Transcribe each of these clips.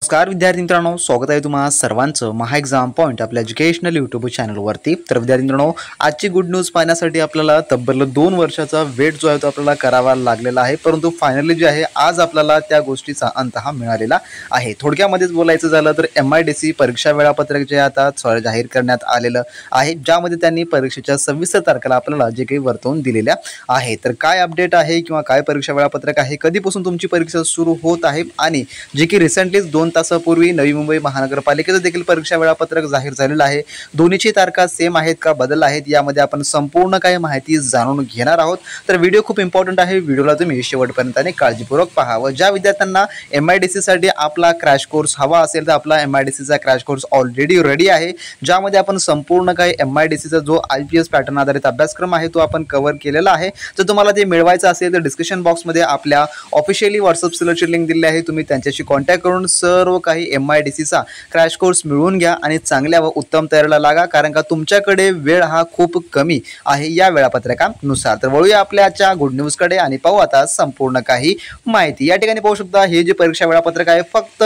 नमस्कार विद्यार्थी मित्रांनो, स्वागत आहे तुम्हा सर्वांचं महा एक्झाम पॉईंट आपल्या एज्युकेशनल यूट्यूब चॅनलवरती। तर विद्यार्थी मित्रांनो, आजची गुड न्यूज पाहण्यासाठी आपल्याला तब्बल 2 वर्षाचा वेट जो आहे तो आपल्याला करावा लागलेला आहे, परंतु फायनली जे आहे आज आपल्याला त्या गोष्टीचा अंत हा मिळालेला आहे। थोडक्यामध्येच बोलायचं झालं तर MIDC परीक्षा वेळापत्रक जे आता जाहीर करण्यात आलेलं आहे, ज्यामध्ये त्यांनी परीक्षेच्या 26 तारखेला आपल्याला जे काही वर्तवून दिलेल्या आहे। तर काय अपडेट आहे किंवा काय परीक्षा वेळापत्रक आहे, कधीपासून तुमची परीक्षा सुरू होत आहे आणि जे की रिसेंटलीच 2 तासापूर्वी नवी मुंबई महानगरपालिकेचं देखील परीक्षा वेळापत्रक जाहीर झालेलं आहे। दोन्हीची तारखा सेम आहेत का बदल आहेत, यामध्ये आपण संपूर्ण काही माहिती जाणून घेणार आहोत। तर व्हिडिओ खूप इम्पॉर्टंट आहे, व्हिडिओला तुम्ही शेवटपर्यंत आणि काळजीपूर्वक पहा। व ज्या विद्यार्थ्यांना MIDC साठी आपला क्रॅश कोर्स हवा असेल तर आपला MIDC चा क्रॅश कोर्स ऑलरेडी रेडी आहे, ज्यामध्ये आपण संपूर्ण काही MIDC चा जो IPS पॅटर्न आधारित अभ्यासक्रम आहे तो आपण कव्हर केलेला आहे। जर तुम्हाला ते मिळवायचं असेल तर डिस्क्रिप्शन बॉक्समध्ये आपल्या ऑफिशियली व्हॉट्सअप सेलरची लिंक दिली आहे, तुम्ही त्यांच्याशी कॉन्टॅक्ट करून सर्व काही MIDC चा क्रॅश कोर्स मिळवून घ्या आणि चांगल्या व उत्तम तयारीला लागा, कारण का तुमच्याकडे वेळ हा खूप कमी आहे या वेळापत्रकानुसार। तर वळूया आपल्या आजच्या गुड न्यूज कडे आणि पाहू आता संपूर्ण काही माहिती। या ठिकाणी पाहू शकता हे जे परीक्षा वेळापत्रक आहे फक्त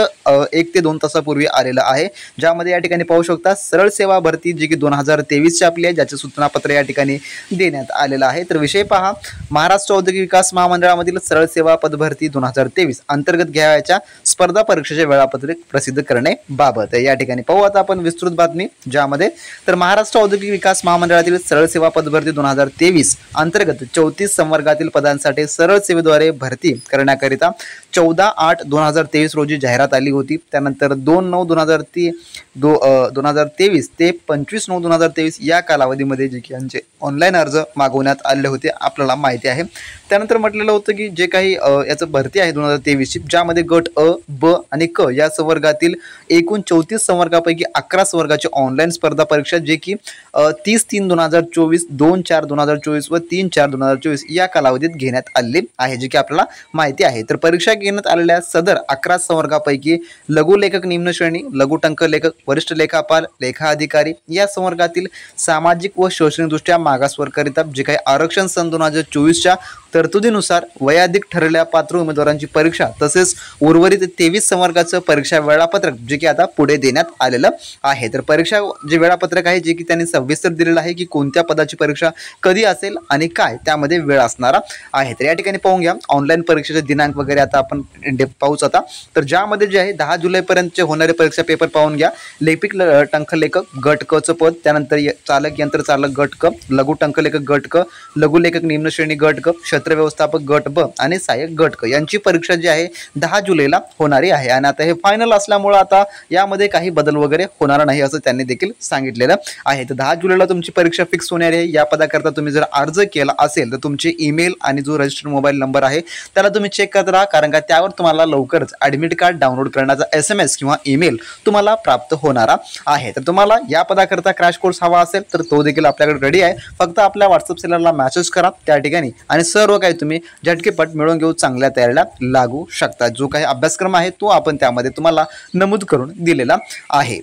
1 ते 2 तासापूर्वी आलेलं आहे, ज्यामध्ये या ठिकाणी पाहू शकता सरळ सेवा भरती जी की 2023 ची आपली आहे, ज्याचे सूचनापत्र या ठिकाणी देण्यात आलेलं आहे। तर विषय पहा, महाराष्ट्र औद्योगिक विकास महामंडळामधील सरळ सेवा पदभरती 2023 अंतर्गत घ्यावयाच्या स्पर्धा परीक्षेचे वेळापत्रक प्रसिद्ध करणे बाबत या ठिकाणी पाहू आता आपण विस्तृत बातमी, ज्यामध्ये तर महाराष्ट्र औद्योगिक विकास महामंडळातील सरळ सेवा पदभरती 2023 अंतर्गत 34 संवर्गातील पदांसाठी सरळ सेवेद्वारे भरती करण्याकरिता 14/8/2023 रोजी जाहिरात आली होती। त्यानंतर 2/9/2023 ते 25/9/2023 या कालावधीमध्ये जे की यांचे ऑनलाईन अर्ज मागवण्यात आले होते आपल्याला माहिती आहे। त्यानंतर म्हटलेलं होतं की जे काही याचं भरती आहे 2023 ची, ज्यामध्ये गट अ, ब आणि क या संवर्गातील एकूण 34 संवर्गापैकी 11 संवर्गाची ऑनलाईन स्पर्धा परीक्षा जे की 30/3/2024, 2/4/2024 व 3/4/2024 या कालावधीत घेण्यात आले आहे, जे की आपल्याला माहिती आहे। तर परीक्षा घेण्यात आलेल्या सदर 11 संवर्गापैकी लघु लेखक निम्न श्रेणी, लघु टंक लेखक, वरिष्ठ लेखापाल, लेखा अधिकारी या संवर्गातील सामाजिक व शैक्षणिकदृष्ट्या मागासवर्गकरिता जे काही आरक्षण सन 2024च्या तरतुदीनुसार वयाधिक ठरलेल्या पात्र उमेदवारांची परीक्षा तसेच उर्वरित 23 संवर्गाचं परीक्षा वेळापत्रक जे की आता पुढे देण्यात आलेलं आहे। तर परीक्षा जे वेळापत्रक आहे जे की त्यांनी सविस्तर दिलेलं आहे की कोणत्या पदाची परीक्षा कधी असेल आणि काय त्यामध्ये वेळ असणारा आहे। तर या ठिकाणी पाहून घ्या ऑनलाईन परीक्षेचे दिनांक वगैरे आता आपण डेप्थ पाहूच आता। तर ज्यामध्ये जे आहे 10 जुलैपर्यंतचे होणारे परीक्षा पेपर पाहून घ्या। लेखिक टंक लेखक गट क चं पद, त्यानंतर चालक यंत्र चालक गट क, लघु टंक लेखक गट क, लघु लेखक निम्न श्रेणी गट क, क्षेत्र व्यवस्थापक गट ब आणि सहाय्यक गट क यांची परीक्षा जी आहे 10 जुलैला होणारी आहे। आणि आता हे फायनल असल्यामुळे आता यामध्ये काही बदल वगैरे होणार नाही असं त्यांनी देखील सांगितलेलं आहे। तर 10 जुलैला तुमची परीक्षा फिक्स होणार आहे। या पदाकरता तुम्ही जर अर्ज केला असेल तर तुमचे ईमेल आणि जो रजिस्टर्ड मोबाईल नंबर आहे त्याला तुम्ही चेक करत राहा, कारण का त्यावर तुम्हाला लवकरच ॲडमिट कार्ड डाउनलोड करण्याचा SMS किंवा ईमेल तुम्हाला प्राप्त होणारा आहे। तर तुम्हाला या पदाकरता क्रॅश कोर्स हवा असेल तर तो देखील आपल्याकडे रेडी आहे, फक्त आपल्या व्हॉट्सअप सेलरला मेसेज करा त्या ठिकाणी आणि सर्व काही तुम्ही झटकेपट मिळवून घेऊ चांगल्या तयारीला लागू शकता। जो काही अभ्यासक्रम आहे तो आपण त्यामध्ये तुम्हाला नमूद करून दिलेला आहे।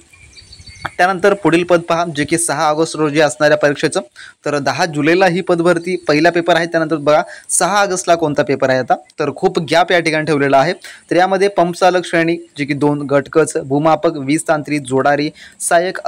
त्यानंतर पुढील पद पहा, जे की 6 ऑगस्ट रोजी असणाऱ्या परीक्षेचं। तर 10 जुलैला ही पदभरती पहिला पेपर आहे, त्यानंतर बघा 6 ऑगस्टला कोणता पेपर आहे आता, तर खूप गॅप या ठिकाणी ठेवलेला आहे। तर यामध्ये पंप चालक श्रेणी जे की 2 गटकच, भूमापक, वीज तांत्रिक, जोडारी, सहाय्यक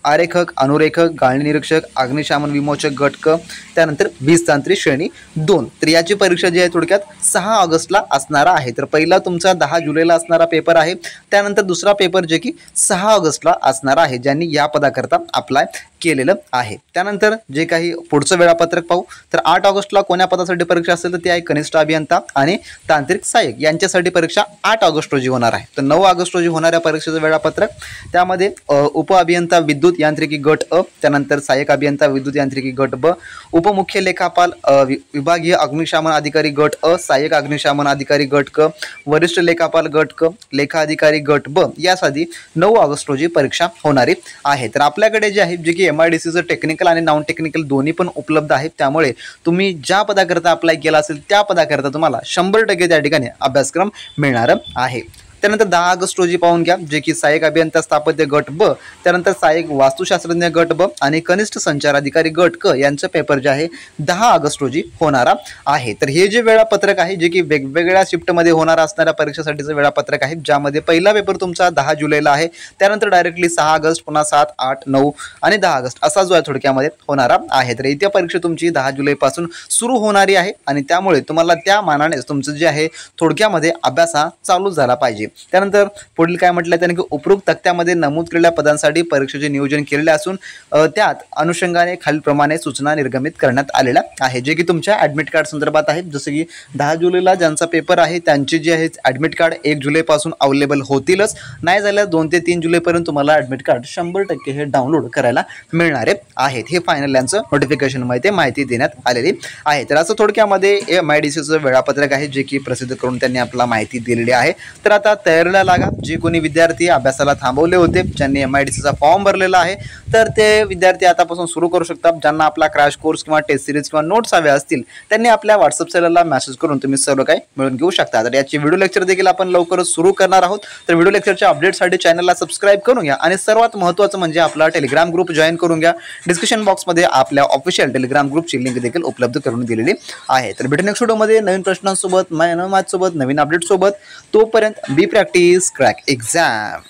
आरेखक, अनुरेखक, गाळणी निरीक्षक, अग्निशमन विमोचक गटक, त्यानंतर वीज तांत्रिक श्रेणी 2। तर याची परीक्षा जी आहे थोडक्यात 6 ऑगस्टला असणार आहे। तर पहिला तुमचा 10 जुलैला असणारा पेपर आहे, त्यानंतर दुसरा पेपर जे की 6 ऑगस्टला असणार आहे, ज्यांनी या पदाकरता अप्लाय केलेलं आहे। त्यानंतर जे काही पुढचं वेळापत्रक पाहू, तर 8 ऑगस्टला कोण्या पदासाठी परीक्षा असेल तर ती आहे कनिष्ठ अभियंता आणि तांत्रिक सहाय्यक यांच्यासाठी परीक्षा 8 ऑगस्ट रोजी होणार आहे। तर 9 ऑगस्ट रोजी होणाऱ्या परीक्षेचं वेळापत्रक, त्यामध्ये उप अभियंता विद्युत यांत्रिकी गट अ, त्यानंतर सहाय्यक अभियंता विद्युत यांत्रिकी गट ब, उपमुख्य लेखापाल विभागीय अग्निशमन अधिकारी गट अ, सहाय्यक अग्निशमन अधिकारी गट क, वरिष्ठ लेखापाल गट क, लेखा अधिकारी गट ब यासाठी 9 ऑगस्ट रोजी परीक्षा होणारी आहे। तर आपल्याकडे जे आहे जे की MIDCचं टेक्निकल आणि नॉन टेक्निकल दोन्ही पण उपलब्ध आहेत, त्यामुळे तुम्ही ज्या पदाकरता अप्लाय केला असेल त्या पदाकरता तुम्हाला 100% त्या ठिकाणी अभ्यासक्रम मिळणार आहे। त्यानंतर 10 ऑगस्ट रोजी पाहून घ्या जे की सहाय्यक अभियंता स्थापत्य गट ब, त्यानंतर सहाय्यक वास्तुशास्त्रज्ञ गट ब आणि कनिष्ठ संचार अधिकारी गट क यांचं पेपर जे आहे 10 ऑगस्ट रोजी होणारा आहे. तर हे जे वेळापत्रक आहे जे की वेगवेगळ्या शिफ्टमध्ये होणारा असणाऱ्या परीक्षेसाठीचं वेळापत्रक आहे, ज्यामध्ये पहिला पेपर तुमचा 10 जुलैला आहे, त्यानंतर डायरेक्टली 6 ऑगस्ट, पुन्हा 7, 8, 9 आणि 10 ऑगस्ट असा जो आहे थोडक्यामध्ये होणारा आहे. तर इथे परीक्षा तुमची 10 जुलैपासून सुरू होणारी आहे आणि त्यामुळे तुम्हाला त्या मानानेच तुमचं जे आहे थोडक्यामध्ये अभ्यास हा चालू झाला पाहिजे. त्यानंतर पुढील काय म्हटलं त्याने की उपरोक्त तक्त्यामध्ये नमूद केलेल्या पदांसाठी परीक्षेचे नियोजन केलेले असून त्यात अनुषंगाने खालीलप्रमाणे सूचना निर्गमित करण्यात आलेल्या आहे, जे की तुमच्या ॲडमिट कार्ड संदर्भात आहे. जसं की 10 जुलैला ज्यांचा पेपर आहे त्यांचे जे आहे ॲडमिट कार्ड 1 जुलैपासून अवेलेबल होतीलच, नाही झाल्यास 2 ते 3 जुलैपर्यंत तुम्हाला ॲडमिट कार्ड 100% हे डाउनलोड करायला मिळणारे आहेत. हे फायनल यांचं नोटिफिकेशनमध्ये माहिती देण्यात आलेली आहे. तर असं थोडक्यामध्ये MIDCचं वेळापत्रक आहे जे की प्रसिद्ध करून त्यांनी आपल्याला माहिती दिलेली आहे. तर आता तयारीला लागा. जे कोणी विद्यार्थी अभ्यासाला थांबवले होते, ज्यांनी MIDCचा फॉर्म भरलेला आहे, तर ते विद्यार्थी आतापासून सुरू करू शकतात. ज्यांना आपला क्रॅश कोर्स किंवा टेस्ट सिरीज किंवा नोट्स हव्या असतील त्यांनी आपल्या व्हॉट्सअप चॅनलला मेसेज करून तुम्ही सर्व काही मिळून घेऊ शकता. तर याची व्हिडिओ लेक्चर देखील आपण लवकरच सुरू करणार आहोत. तर व्हिडिओ लेक्चरच्या अपडेटसाठी चॅनलला सबस्क्राईब करून घ्या आणि सर्वात महत्त्वाचं म्हणजे आपला टेलिग्राम ग्रुप जॉईन करून घ्या. डिस्क्रिप्शन बॉक्समध्ये आपल्या ऑफिशियल टेलिग्राम ग्रुपची लिंक देखील उपलब्ध करून दिलेली आहे. तर भेटू नेक्स्ट व्हिडिओमध्ये नवीन प्रश्नांसोबत, नवीन अपडेटसोबत. तोपर्यंत बी प्रॅक्टिस क्रॅक एक्झाम.